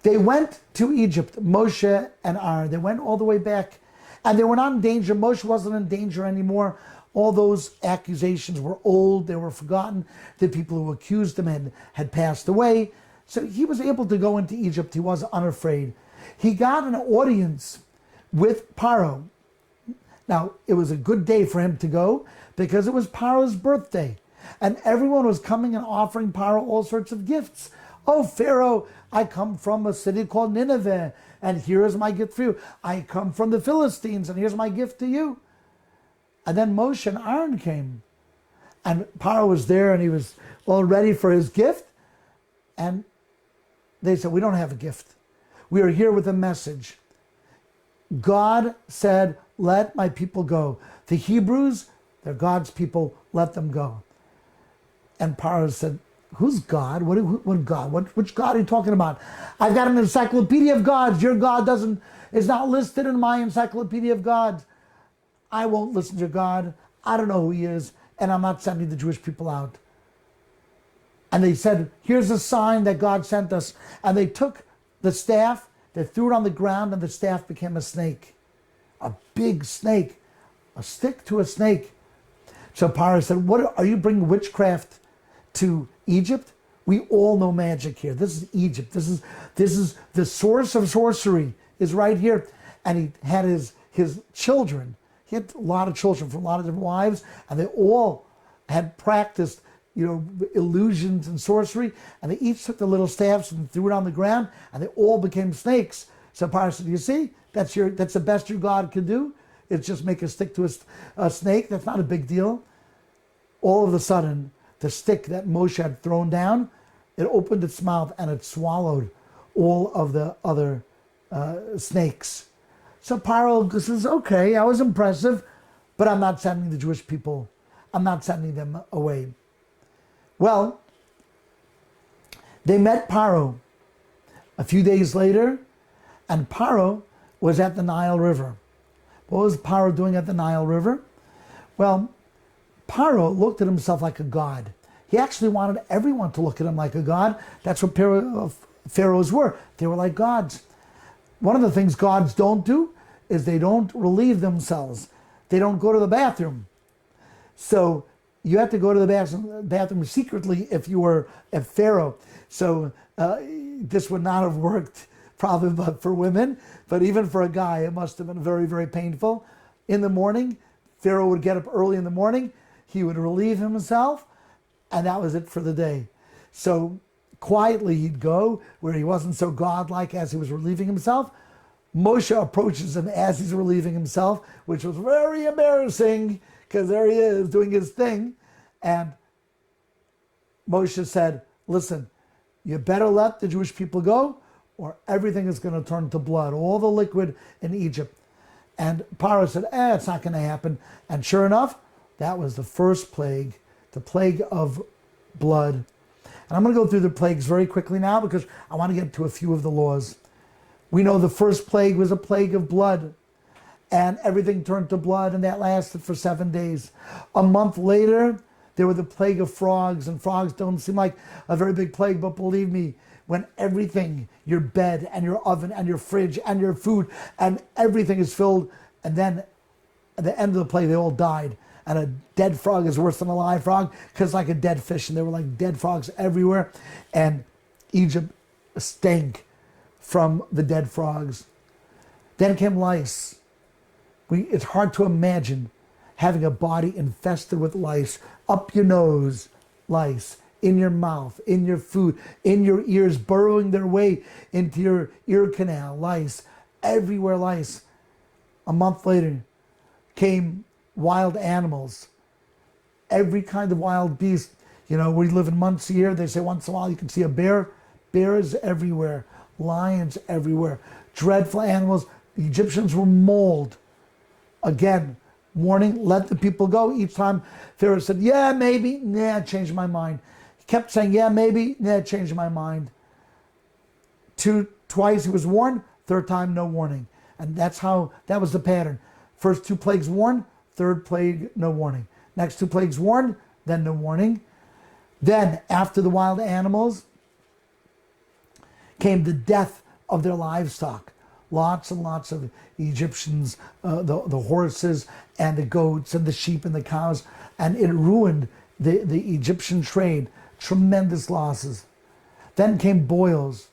They went to Egypt, Moshe and Aaron. They went all the way back. And they were not in danger. Moshe wasn't in danger anymore. All those accusations were old. They were forgotten. The people who accused him had passed away. So he was able to go into Egypt. He was unafraid. He got an audience with Pharaoh. Now, it was a good day for him to go because it was Pharaoh's birthday. And everyone was coming and offering Pharaoh all sorts of gifts. Oh, Pharaoh, I come from a city called Nineveh, and here is my gift for you. I come from the Philistines, and here's my gift to you. And then Moshe and Aaron came. And Pharaoh was there, and he was all ready for his gift. And they said, we don't have a gift. We are here with a message. God said, let my people go. The Hebrews, they're God's people, let them go. And Pharaoh said, who's God? What God? Which God are you talking about? I've got an encyclopedia of gods. Your God is not listed in my encyclopedia of gods. I won't listen to God. I don't know who he is, and I'm not sending the Jewish people out. And they said, here's a sign that God sent us. And they took the staff, they threw it on the ground, and the staff became a snake. A big snake. A stick to a snake. So Pharaoh said, what are you bringing witchcraft to Egypt? We all know magic here. This is Egypt. This is the source of sorcery is right here. And he had his children. He had a lot of children from a lot of different wives, and they all had practiced, illusions and sorcery. And they each took the little staffs and threw it on the ground, and they all became snakes. So Pharaoh said, you see, that's the best your God can do. It's just make a stick to a snake. That's not a big deal. All of a sudden, the stick that Moshe had thrown down, it opened its mouth and it swallowed all of the other snakes. So Pharaoh says, okay, I was impressive, but I'm not sending the Jewish people. I'm not sending them away. Well, they met Pharaoh a few days later, and Pharaoh was at the Nile River. What was Pharaoh doing at the Nile River? Well, Pharaoh looked at himself like a god. He actually wanted everyone to look at him like a god. That's what pharaohs were. They were like gods. One of the things gods don't do is they don't relieve themselves. They don't go to the bathroom. So you have to go to the bathroom secretly if you were a pharaoh. So this would not have worked probably for women, but even for a guy, it must have been very, very painful. In the morning, Pharaoh would get up early in the morning. He would relieve himself, and that was it for the day. So quietly he'd go where he wasn't so godlike as he was relieving himself. Moshe approaches him as he's relieving himself, which was very embarrassing because there he is doing his thing. And Moshe said, listen, you better let the Jewish people go or everything is going to turn to blood, all the liquid in Egypt. And Pharaoh said, it's not going to happen. And sure enough, that was the first plague, the plague of blood. And I'm going to go through the plagues very quickly now because I want to get to a few of the laws. We know the first plague was a plague of blood, and everything turned to blood, and that lasted for 7 days. A month later, there were the plague of frogs, and frogs don't seem like a very big plague, but believe me, when everything, your bed and your oven and your fridge and your food and everything is filled, and then at the end of the plague, they all died. And a dead frog is worse than a live frog because it's like a dead fish, and there were like dead frogs everywhere. And Egypt stank from the dead frogs. Then came lice. It's hard to imagine having a body infested with lice, up your nose, lice, in your mouth, in your food, in your ears, burrowing their way into your ear canal, lice, everywhere lice. A month later came wild animals, every kind of wild beast. You know, we live in months a year. They say once in a while you can see a bear. Bears everywhere. Lions everywhere. Dreadful animals. The Egyptians were mauled. Again, warning, let the people go. Each time Pharaoh said, yeah, maybe. Nah, I changed my mind. He kept saying, yeah, maybe. Nah, I changed my mind. Twice he was warned. Third time, no warning. And that was the pattern. First 2 plagues warned. Third plague, no warning. Next 2 plagues warned. Then no warning. Then, after the wild animals, came the death of their livestock. Lots and lots of Egyptians, the horses and the goats and the sheep and the cows. And it ruined the Egyptian trade. Tremendous losses. Then came boils.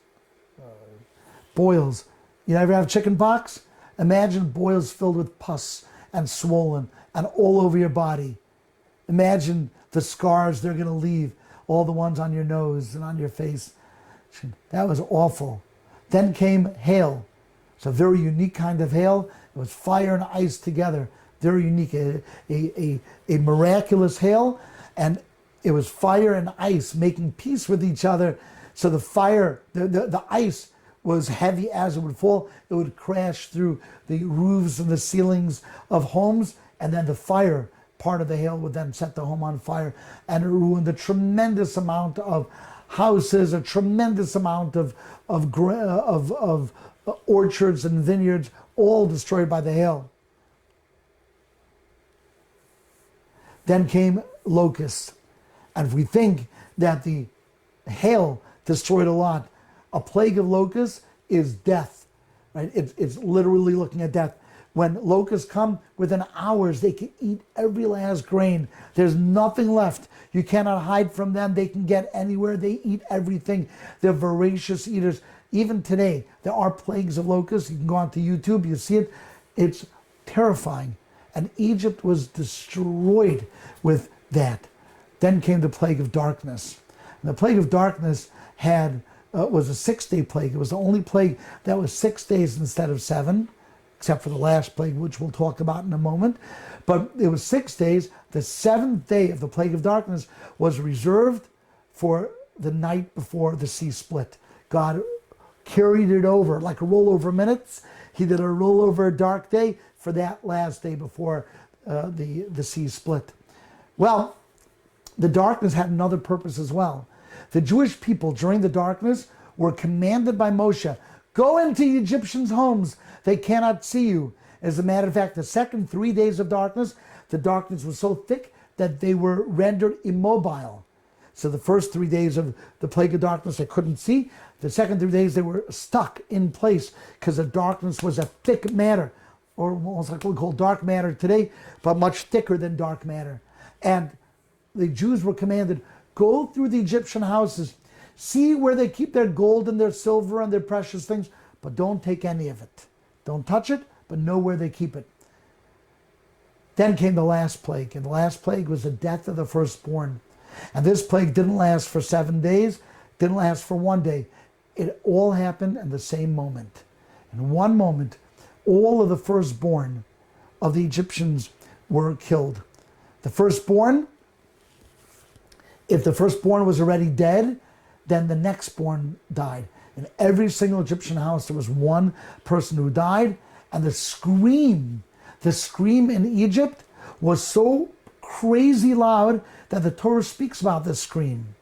Boils. You ever have chicken pox? Imagine boils filled with pus and swollen and all over your body. Imagine the scars they're going to leave, all the ones on your nose and on your face. That was awful. Then came hail. It's a very unique kind of hail. It was fire and ice together. Very unique. A miraculous hail. And it was fire and ice making peace with each other. So the fire, the ice was heavy as it would fall. It would crash through the roofs and the ceilings of homes. And then the fire, part of the hail, would then set the home on fire. And it ruined a tremendous amount of houses, a tremendous amount of orchards and vineyards, all destroyed by the hail. Then came locusts. And if we think that the hail destroyed a lot, a plague of locusts is death. Right? It's literally looking at death. When locusts come, within hours, they can eat every last grain. There's nothing left. You cannot hide from them. They can get anywhere. They eat everything. They're voracious eaters. Even today, there are plagues of locusts. You can go onto YouTube, you see it. It's terrifying. And Egypt was destroyed with that. Then came the plague of darkness. And the plague of darkness was a 6-day plague. It was the only plague that was 6 days instead of 7. Except for the last plague, which we'll talk about in a moment. But it was 6 days. The 7th day of the plague of darkness was reserved for the night before the sea split. God carried it over like a rollover minutes. He did a rollover dark day for that last day before the sea split. Well, the darkness had another purpose as well. The Jewish people during the darkness were commanded by Moshe, go into the Egyptians' homes. They cannot see you. As a matter of fact, the second 3 days of darkness, the darkness was so thick that they were rendered immobile. So the first 3 days of the plague of darkness, they couldn't see. The second 3 days, they were stuck in place because the darkness was a thick matter, or almost like what we call dark matter today, but much thicker than dark matter. And the Jews were commanded, go through the Egyptian houses, see where they keep their gold and their silver and their precious things, but don't take any of it. Don't touch it, but know where they keep it. Then came the last plague, and the last plague was the death of the firstborn. And this plague didn't last for 7 days, didn't last for 1 day. It all happened in the same moment. In one moment, all of the firstborn of the Egyptians were killed. The firstborn, if the firstborn was already dead, then the nextborn died. In every single Egyptian house, there was one person who died, and the scream in Egypt was so crazy loud that the Torah speaks about this scream.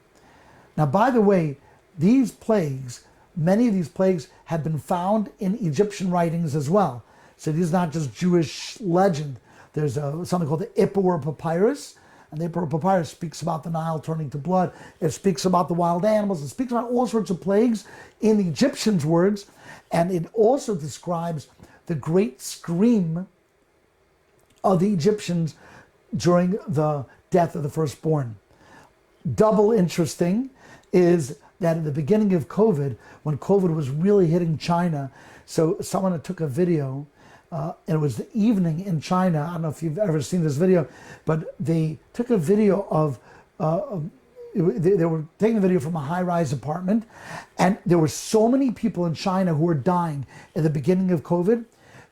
Now, by the way, these plagues, many of these plagues have been found in Egyptian writings as well. So this is not just Jewish legend. There's something called the Ippur Papyrus, and the Ippur Papyrus speaks about the Nile turning to blood. It speaks about the wild animals. It speaks about all sorts of plagues in the Egyptians' words, and it also describes the great scream of the Egyptians during the death of the firstborn. Double interesting is that at the beginning of COVID, when COVID was really hitting China, so someone took a video, and it was the evening in China. I don't know if you've ever seen this video, but they took a video of, they were taking a video from a high-rise apartment, and there were so many people in China who were dying at the beginning of COVID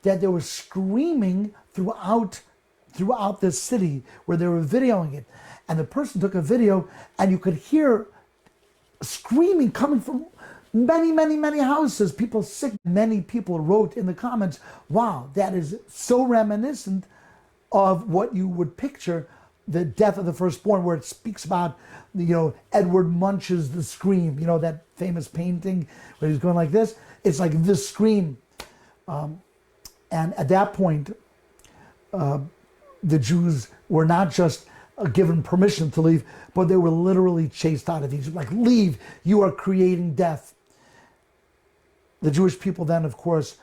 that they were screaming throughout throughout this city where they were videoing it. And the person took a video, and you could hear screaming coming from many, many, many houses. People sick. Many people wrote in the comments, wow, that is so reminiscent of what you would picture the death of the firstborn, where it speaks about, Edward Munch's The Scream, that famous painting where he's going like this. It's like this scream. And at that point, the Jews were not just given permission to leave, but they were literally chased out of Egypt. Like, leave, you are creating death. The Jewish people then, of course,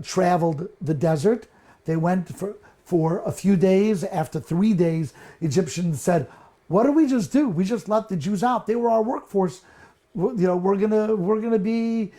traveled the desert. They went for a few days. After 3 days, Egyptians said, what did we just do? We just let the Jews out. They were our workforce. We're not gonna be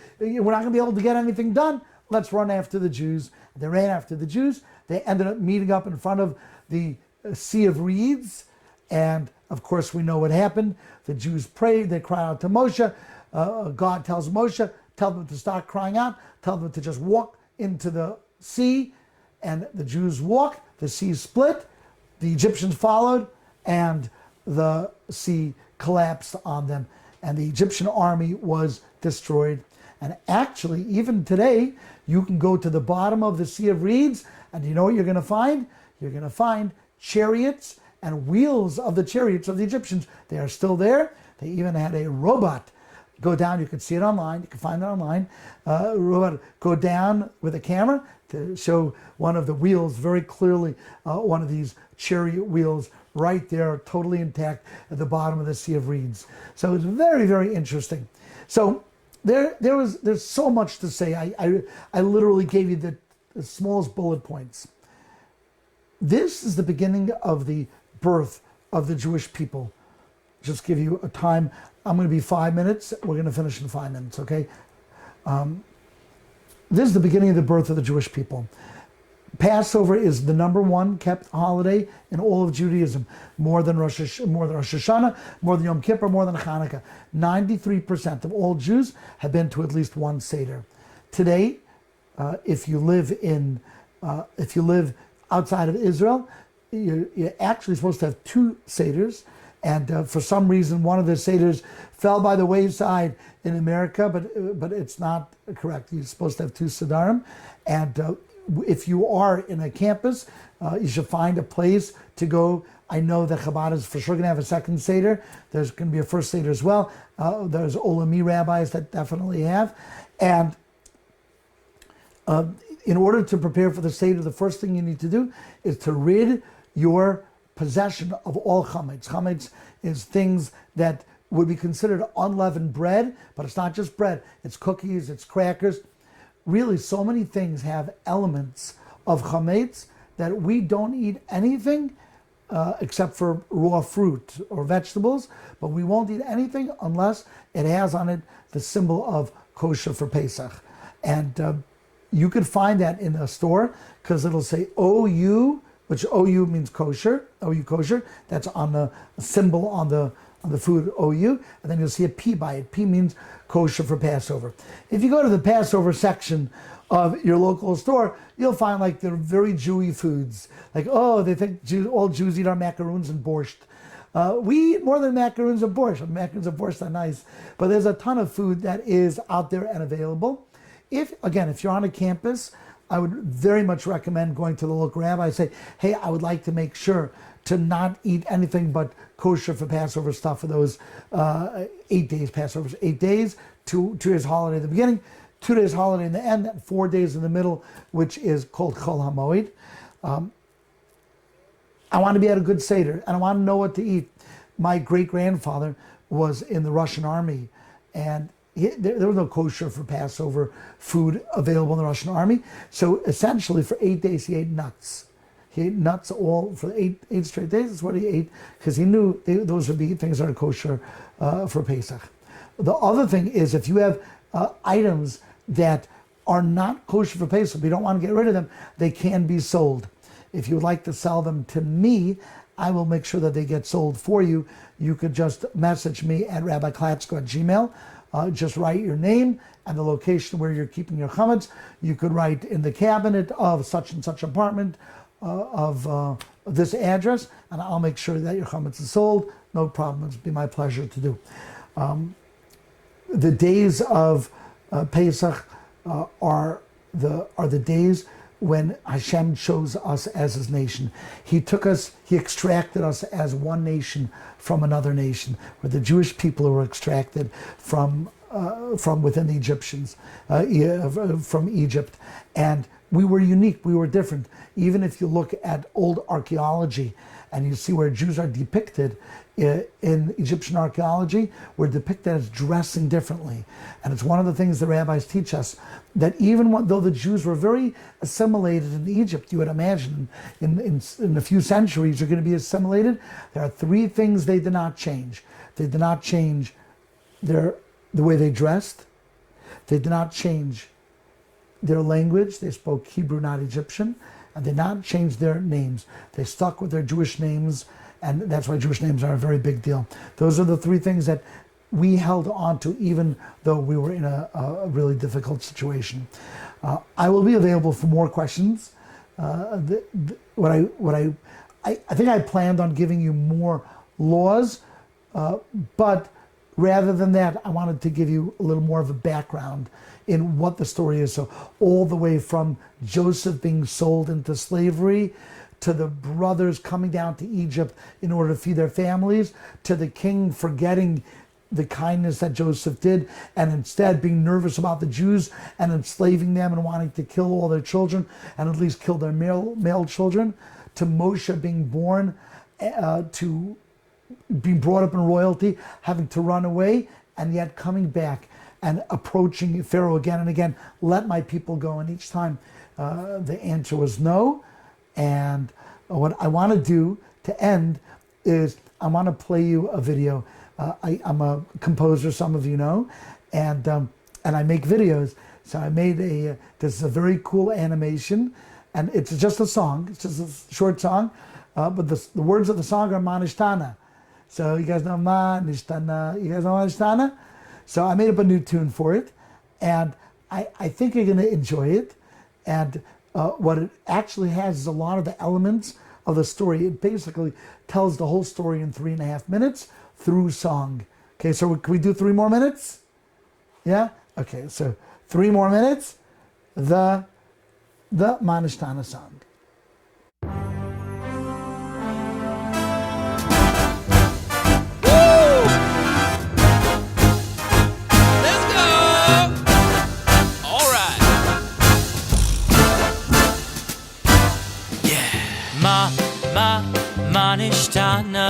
able to get anything done. Let's run after the Jews. They ran after the Jews. They ended up meeting up in front of the Sea of Reeds. And of course, we know what happened. The Jews prayed. They cried out to Moshe. God tells Moshe, tell them to start crying out. Tell them to just walk into the sea. And the Jews walked. The sea split. The Egyptians followed. And the sea collapsed on them. And the Egyptian army was destroyed. And actually, even today, you can go to the bottom of the Sea of Reeds, and you know what you're going to find? You're going to find chariots and wheels of the chariots of the Egyptians. They are still there. They even had a robot go down. You can see it online. You can find it online. Robot go down with a camera to show one of the wheels very clearly, one of these chariot wheels right there, totally intact at the bottom of the Sea of Reeds. So it's very, very interesting. So there's so much to say. I literally gave you the smallest bullet points. This is the beginning of the birth of the Jewish people. Just give you a time. I'm going to be 5 minutes. We're going to finish in 5 minutes, okay? This is the beginning of the birth of the Jewish people. Passover is the number one kept holiday in all of Judaism, more than Rosh Hashanah, more than Yom Kippur, more than Hanukkah. 93% of all Jews have been to at least one Seder. Today, if you live outside of Israel, you're actually supposed to have two Seders, and for some reason, one of the Seders fell by the wayside in America, but it's not correct. You're supposed to have two Sedarim, and if you are in a campus, you should find a place to go. I know that Chabad is for sure going to have a second Seder. There's going to be a first Seder as well. There's Olami rabbis that definitely have. And in order to prepare for the Seder, the first thing you need to do is to rid your possession of all chametz. Chametz is things that would be considered unleavened bread, but it's not just bread. It's cookies, it's crackers. Really, so many things have elements of chametz that we don't eat anything except for raw fruit or vegetables, but we won't eat anything unless it has on it the symbol of kosher for Pesach. And you could find that in a store because it'll say OU, which OU means kosher, OU kosher. That's on the symbol on the food OU, and then you'll see a P by it. P means kosher for Passover. If you go to the Passover section of your local store, you'll find like the very Jewy foods. Like, oh, they think all Jews eat our macaroons and borscht. We eat more than macaroons and borscht. Macaroons and borscht are nice, but there's a ton of food that is out there and available. If you're on a campus, I would very much recommend going to the local rabbi and say, hey, I would like to make sure to not eat anything but kosher for Passover stuff for those 8 days, Passover's 8 days, 2 days holiday at the beginning, 2 days holiday in the end, and 4 days in the middle, which is called Chol HaMoed. I want to be at a good Seder, and I want to know what to eat. My great-grandfather was in the Russian army, and there was no kosher for Passover food available in the Russian army. So essentially for 8 days he ate nuts. He ate nuts all for eight straight days. That's what he ate because he knew those would be things that are kosher for Pesach. The other thing is if you have items that are not kosher for Pesach, but you don't want to get rid of them, they can be sold. If you would like to sell them to me, I will make sure that they get sold for you. You could just message me at rabbiklatzko@gmail.com. Just write your name and the location where you're keeping your chametz. You could write in the cabinet of such and such apartment, of this address, and I'll make sure that your chametz is sold. No problem. It'll be my pleasure to do. The days of Pesach are the days when Hashem chose us as His nation. He took us, He extracted us as one nation from another nation. We're the Jewish people who were extracted from within the Egyptians, from Egypt. And we were unique, we were different. Even if you look at old archaeology and you see where Jews are depicted in Egyptian archaeology, we're depicted as dressing differently. And it's one of the things the rabbis teach us, that even though the Jews were very assimilated in Egypt, you would imagine in a few centuries you're going to be assimilated, there are three things they did not change. They did not change the way they dressed. They did not change their language. They spoke Hebrew, not Egyptian. And they did not change their names. They stuck with their Jewish names, and that's why Jewish names are a very big deal. Those are the three things that we held on to, even though we were in a really difficult situation. I will be available for more questions. I think I planned on giving you more laws, but rather than that, I wanted to give you a little more of a background in what the story is. So all the way from Joseph being sold into slavery, to the brothers coming down to Egypt in order to feed their families, to the king forgetting the kindness that Joseph did and instead being nervous about the Jews and enslaving them and wanting to kill all their children and at least kill their male children, to Moshe being born, to being brought up in royalty, having to run away, and yet coming back and approaching Pharaoh again and again, let my people go. And each time the answer was no. And what I want to do to end is I want to play you a video. I'm a composer, some of you know, and I make videos. So I made this is a very cool animation, and it's just a song. It's just a short song, but the words of the song are Manishtana. So you guys know Manishtana. You guys know Manishtana? So I made up a new tune for it, and I think you're going to enjoy it. And what it actually has is a lot of the elements of the story. It basically tells the whole story in 3.5 minutes through song. Okay, so can we do 3 more minutes? Yeah? Okay, so 3 more minutes, the Manishtana song. Manishtana,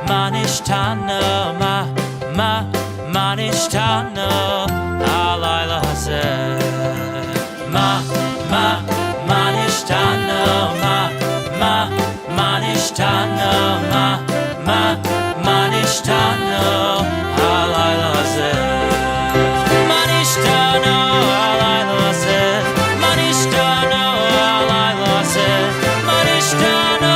Manishtana, Manishtana, Alayla Hazeh. Manishtana, Manishtana, Manishtana, Alayla Hazeh. Manishtana, Alayla Hazeh. Manishtana, Alayla Hazeh. Manishtana.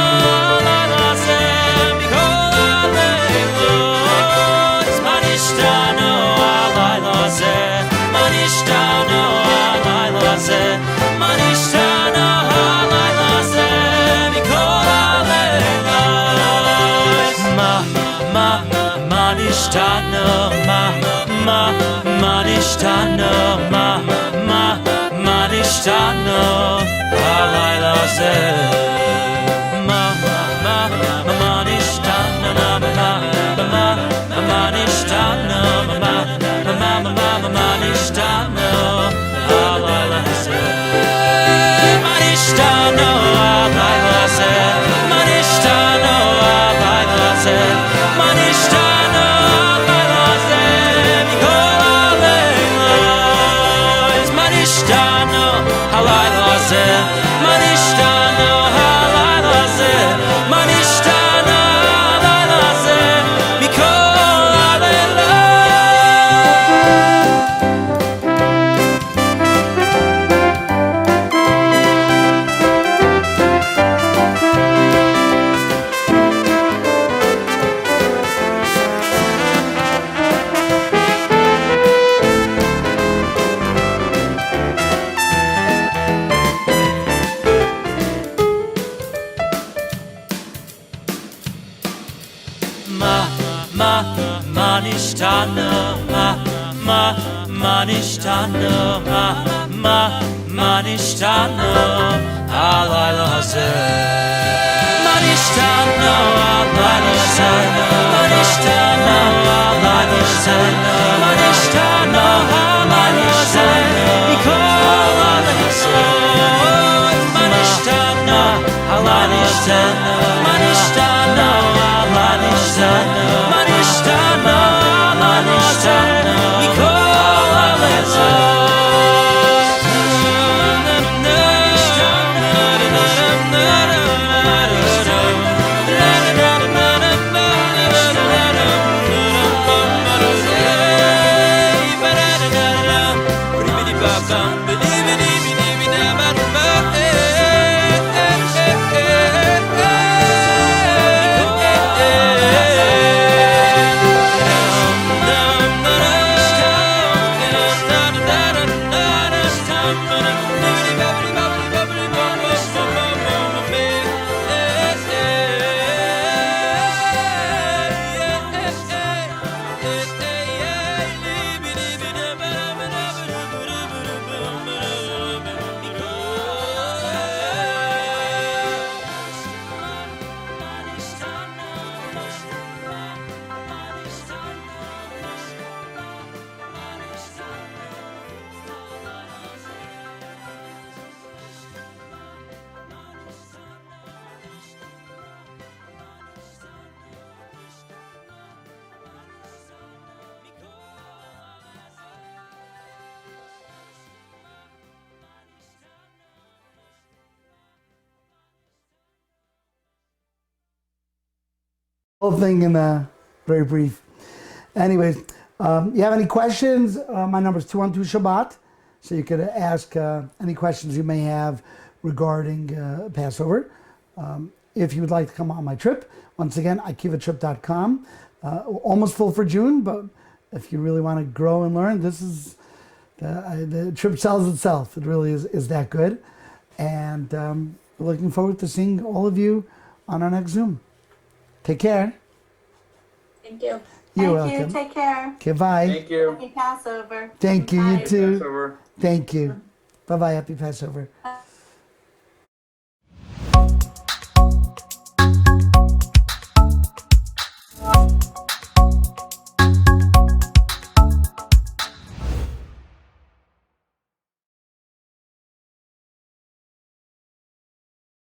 Manishtana, halayla zeh. Manishtana, Manishtana, Manishtana, halayla zeh. Manishtana, halayla zeh. Manishtana, halayla zeh. Manishtana, halayla zeh. Mikol halayla. Manishtana, halayla zeh. Manishtana, halayla. מה נשתנה, מה נשתנה, מה נשתנה הלילה הזה, מה נשתנה הלילה הזה, מה נשתנה הלילה הזה, מה נשתנה הלילה הזה, מכל הלילות, מה נשתנה הלילה הזה, מה נשתנה הלילה הזה, מה נשתנה הלילה הזה, מכל הלילות. Whole thing in very brief. Anyways, you have any questions? My number is 212 Shabbat, so you could ask any questions you may have regarding Passover. If you would like to come on my trip, once again, akivatrip.com. Almost full for June, but if you really want to grow and learn, this is the trip sells itself. It really is that good, and we're looking forward to seeing all of you on our next Zoom. Take care. Thank you. You're Thank welcome. you. Take care. Okay, bye. Thank you. Happy Passover. Thank you. You Bye. too. Passover. Thank you. Bye bye. Happy Passover. Bye.